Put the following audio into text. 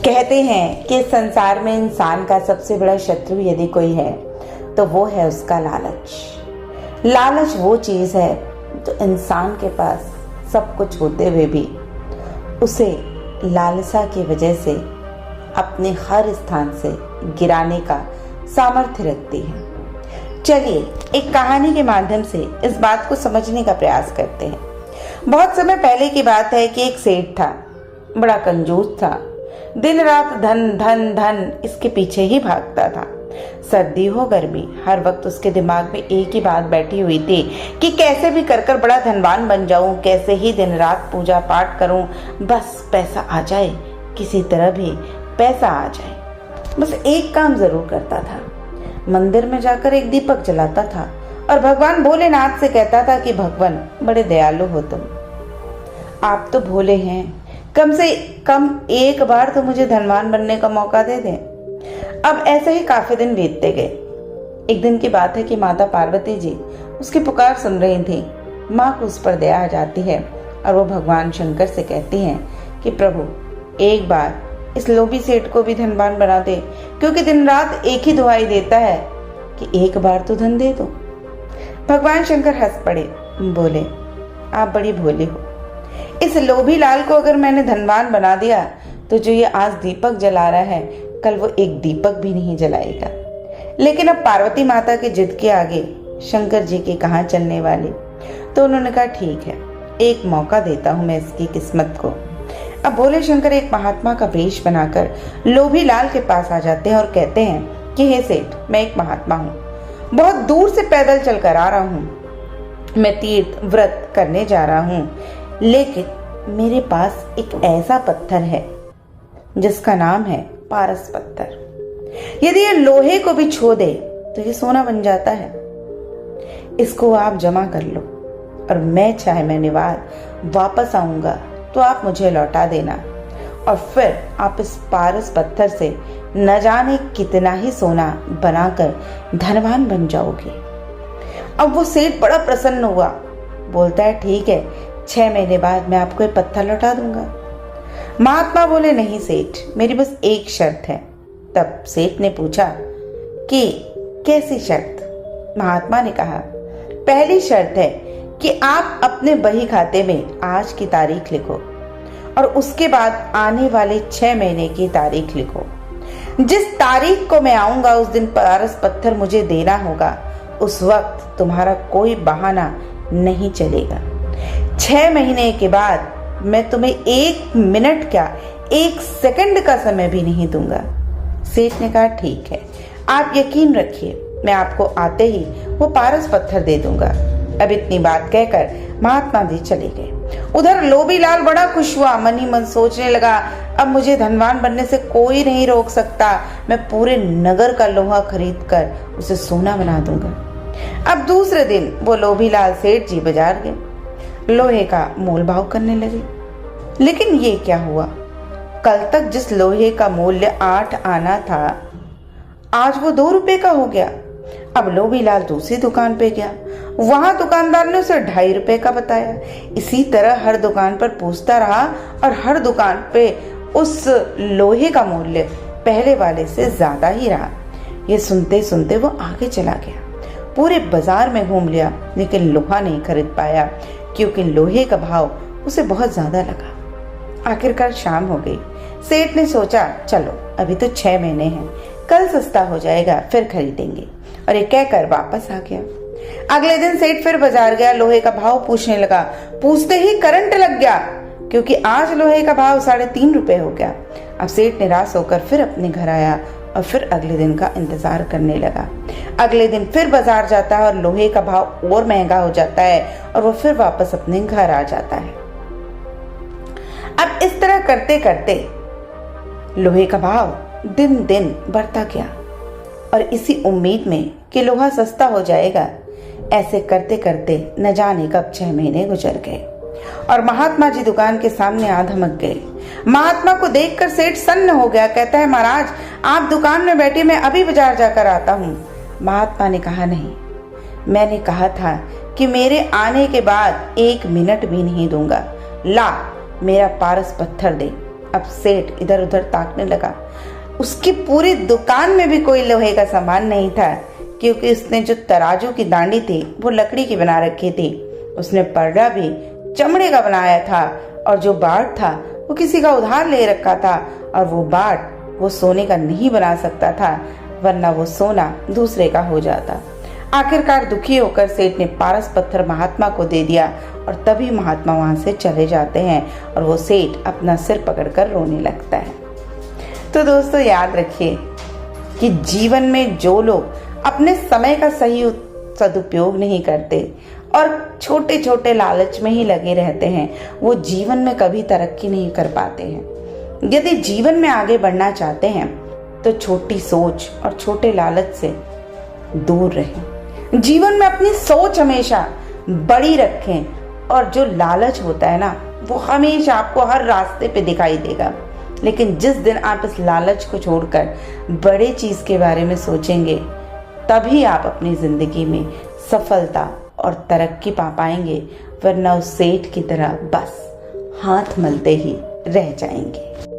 कहते हैं कि संसार में इंसान का सबसे बड़ा शत्रु यदि कोई है तो वो है उसका लालच। लालच वो चीज है जो इंसान के पास सब कुछ होते हुए भी उसे लालसा की वजह से अपने हर स्थान से गिराने का सामर्थ्य रखती है। चलिए एक कहानी के माध्यम से इस बात को समझने का प्रयास करते हैं। बहुत समय पहले की बात है कि एक सेठ था, बड़ा कंजूस था। दिन रात धन धन धन इसके पीछे ही भागता था। सर्दी हो गर्मी, हर वक्त उसके दिमाग में एक ही बात बैठी हुई थी कि कैसे भी कर बड़ा धनवान बन जाऊं, कैसे ही दिन रात पूजा पाठ करूं, बस पैसा आ जाए, किसी तरह भी पैसा आ जाए। बस एक काम जरूर करता था, मंदिर में जाकर एक दीपक जलाता था और भगवान भोलेनाथ से कहता था कि भगवान बड़े दयालु हो तुम, आप तो भोले हैं, कम से कम एक बार तो मुझे धनवान बनने का मौका दे दें। अब ऐसे ही काफी दिन बीतते गए। एक दिन की बात है कि माता पार्वती जी उसकी पुकार सुन रही थी। माँ को उस पर दया आ जाती है और वो भगवान शंकर से कहती हैं कि प्रभु एक बार इस लोभी सेठ को भी धनवान बना दे, क्योंकि दिन रात एक ही दुहाई देता है कि एक बार तो धन दे दो। भगवान शंकर हंस पड़े, बोले आप बड़ी भोली हो, इस लोभी लाल को अगर मैंने धनवान बना दिया तो जो ये आज दीपक जला रहा है कल वो एक दीपक भी नहीं जलाएगा। लेकिन अब पार्वती माता की जिद के आगे शंकर जी की कहाँ चलने वाली, तो उन्होंने कहा ठीक है, एक मौका देता हूं मैं इसकी किस्मत को। अब भोले शंकर एक महात्मा का वेश बनाकर लोभी लाल के पास आ जाते हैं और कहते हैं कि हे सेठ, मैं एक महात्मा हूँ, बहुत दूर से पैदल चलकर आ रहा हूँ, मैं तीर्थ व्रत करने जा रहा हूँ, लेकिन मेरे पास एक ऐसा पत्थर है जिसका नाम है पारस पत्थर। यदि ये लोहे को भी छू दे तो ये सोना बन जाता है। इसको आप जमा कर लो और मैं चाहे मैं निवार वापस आऊंगा तो आप मुझे लौटा देना, और फिर आप इस पारस पत्थर से न जाने कितना ही सोना बनाकर धनवान बन जाओगे। अब वो सेठ बड़ा प्रसन्न हुआ, बोलता है ठीक है, 6 महीने बाद मैं आपको ये पत्थर लौटा दूंगा। महात्मा बोले नहीं सेठ, मेरी बस एक शर्त है। तब सेठ ने पूछा कि कैसी शर्त? महात्मा ने कहा पहली शर्त है कि आप अपने बही खाते में आज की तारीख लिखो और उसके बाद आने वाले 6 महीने की तारीख लिखो। जिस तारीख को मैं आऊंगा उस दिन पारस पत्थर मुझे देना होगा, उस वक्त तुम्हारा कोई बहाना नहीं चलेगा। 6 महीने के बाद मैं तुम्हें 1 मिनट क्या 1 सेकंड का समय भी नहीं दूंगा। सेठ ने कहा ठीक है, आप यकीन रखिए, मैं आपको आते ही वो पारस पत्थर दे दूंगा। अब इतनी बात कहकर महात्मा जी चले गए। उधर लोभी लाल बड़ा खुश हुआ, मन ही मन सोचने लगा अब मुझे धनवान बनने से कोई नहीं रोक सकता, मैं पूरे नगर का लोहा खरीद कर उसे सोना बना दूंगा। अब दूसरे दिन वो लोभी लाल सेठ जी बाजार गए, लोहे का मोल भाव करने लगे। लेकिन ये क्या हुआ, कल तक जिस लोहे का मूल्य 8 आना था आज वो 2 रुपए का हो गया। अब लोभी लाल दूसरी दुकान पे गया, वहां दुकानदार ने उसे 2.5 रुपए का बताया। इसी तरह हर दुकान पर पूछता रहा और हर दुकान पे उस लोहे का मूल्य पहले वाले से ज्यादा ही रहा। ये सुनते सुनते वो आगे चला गया, पूरे बाजार में घूम लिया, लेकिन लोहा नहीं खरीद पाया क्योंकि लोहे का भाव उसे बहुत ज्यादा लगा। आखिरकार शाम हो गई। सेठ ने सोचा चलो अभी तो 6 महीने हैं, कल सस्ता हो जाएगा फिर खरीदेंगे, और ये कहकर वापस आ गया। अगले दिन सेठ फिर बाजार गया, लोहे का भाव पूछने लगा। पूछते ही करंट लग गया क्योंकि आज लोहे का भाव 3.5 रुपए हो गया। अब सेठ निराश होकर फिर अपने घर आया और फिर अगले दिन का इंतजार करने लगा। अगले दिन फिर बाजार जाता है और लोहे का भाव और महंगा हो जाता है और वो फिर वापस अपने घर आ जाता है। अब इस तरह करते करते लोहे का भाव दिन दिन बढ़ता गया और इसी उम्मीद में कि लोहा सस्ता हो जाएगा, ऐसे करते करते न जाने कब 6 महीने गुजर गए और महात्मा जी दुकान के सामने आ धमक गए। महात्मा को देखकर सेठ सन्न हो गया, कहता है महाराज आप दुकान में बैठे, मैं अभी बाजार जाकर आता हूँ। महात्मा ने कहा नहीं, मैंने कहा था कि मेरे आने के बाद 1 मिनट भी नहीं दूंगा, ला मेरा पारस पत्थर दे। अब सेठ इधर उधर ताकने लगा। उसकी पूरी दुकान में भी कोई लोहे का सामान नहीं था, क्योंकि उसने जो तराजू की दांडी थी वो लकड़ी की बना रखी थी। उसने पर्दा भी चमड़े का बनाया था, और जो बाट था वो किसी का उधार ले रखा था, और वो बाट वो सोने का नहीं बना सकता था, वरना वो सोना दूसरे का हो जाता। आखिरकार दुखी होकर सेठ ने पारस पत्थर महात्मा को दे दिया, और तभी महात्मा वहां से चले जाते हैं और वो सेठ अपना सिर पकड़कर रोने लगता है। तो दोस्तों याद रखिए कि जीवन में जो लोग अपने समय का सही सदुपयोग नहीं करते और छोटे छोटे लालच में ही लगे रहते हैं, वो जीवन में कभी तरक्की नहीं कर पाते हैं। यदि जीवन में आगे बढ़ना चाहते हैं तो छोटी सोच और छोटे लालच से दूर रहें। जीवन में अपनी सोच हमेशा बड़ी रखें, और जो लालच होता है ना वो हमेशा आपको हर रास्ते पे दिखाई देगा, लेकिन जिस दिन आप इस लालच को छोड़कर बड़े चीज के बारे में सोचेंगे, तभी आप अपनी जिंदगी में सफलता और तरक्की पा पाएंगे, वरना उस सेठ की तरह बस हाथ मलते ही रह जाएंगे।